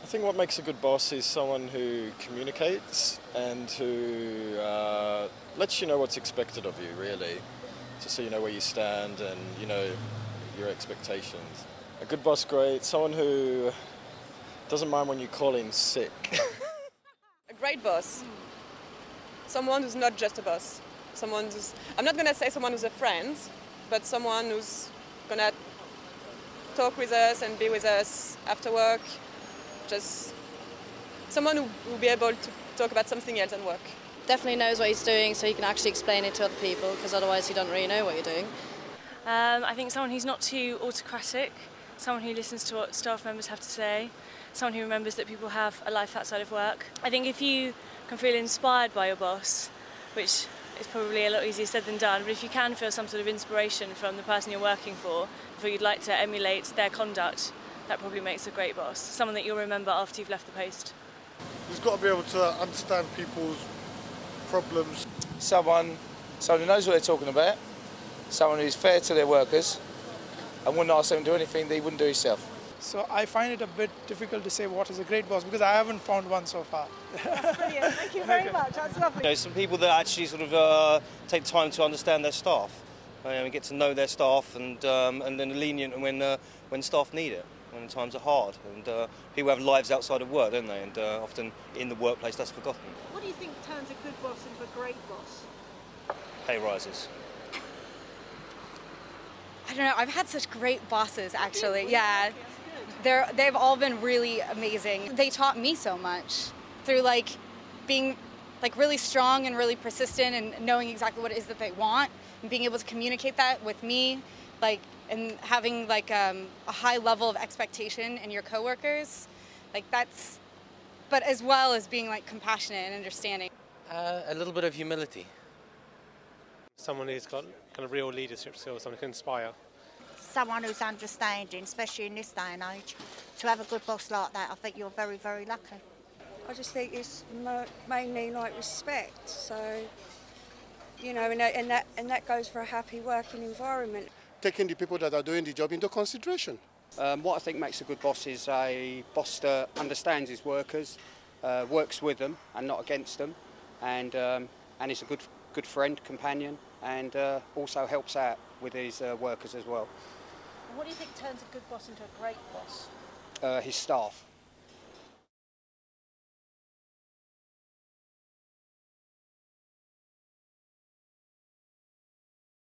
think what makes a good boss is someone who communicates and who lets you know what's expected of you, really, just so you know where you stand and you know your expectations. A good boss, great. Someone who doesn't mind when you call in sick. A great boss. Someone who's not just a boss. Someone who's, I'm not going to say someone who's a friend, but someone who's going to talk with us and be with us after work. Just someone who will be able to talk about something else than work. Definitely knows what he's doing so he can actually explain it to other people, because otherwise you don't really know what you're doing. I think someone who's not too autocratic, someone who listens to what staff members have to say, someone who remembers that people have a life outside of work. I think if you can feel inspired by your boss, which is probably a lot easier said than done, but if you can feel some sort of inspiration from the person you're working for, if you'd like to emulate their conduct, that probably makes a great boss, someone that you'll remember after you've left the post. You've got to be able to understand people's problems. Someone who knows what they're talking about, someone who's fair to their workers and wouldn't ask them to do anything that he wouldn't do himself. So I find it a bit difficult to say what is a great boss because I haven't found one so far. That's brilliant. Thank you very much. That's lovely. You know, some people that actually sort of take time to understand their staff and get to know their staff and then lenient when staff need it, when times are hard. And people have lives outside of work, don't they? And often in the workplace that's forgotten. What do you think turns a good boss into a great boss? Pay rises. I don't know, I've had such great bosses actually, yeah. They've all been really amazing. They taught me so much through being really strong and really persistent and knowing exactly what it is that they want and being able to communicate that with me, and having a high level of expectation in your coworkers. But as well as being compassionate and understanding. A little bit of humility. Someone who's got kind of real leadership skills, someone who can inspire. Someone who's understanding, especially in this day and age. To have a good boss like that, I think you're very, very lucky. I just think it's mainly respect. So, you know, and that goes for a happy working environment. Taking the people that are doing the job into consideration. What I think makes a good boss is a boss that understands his workers, works with them and not against them, and is a good friend, companion, and also helps out with his workers as well. And what do you think turns a good boss into a great boss? His staff.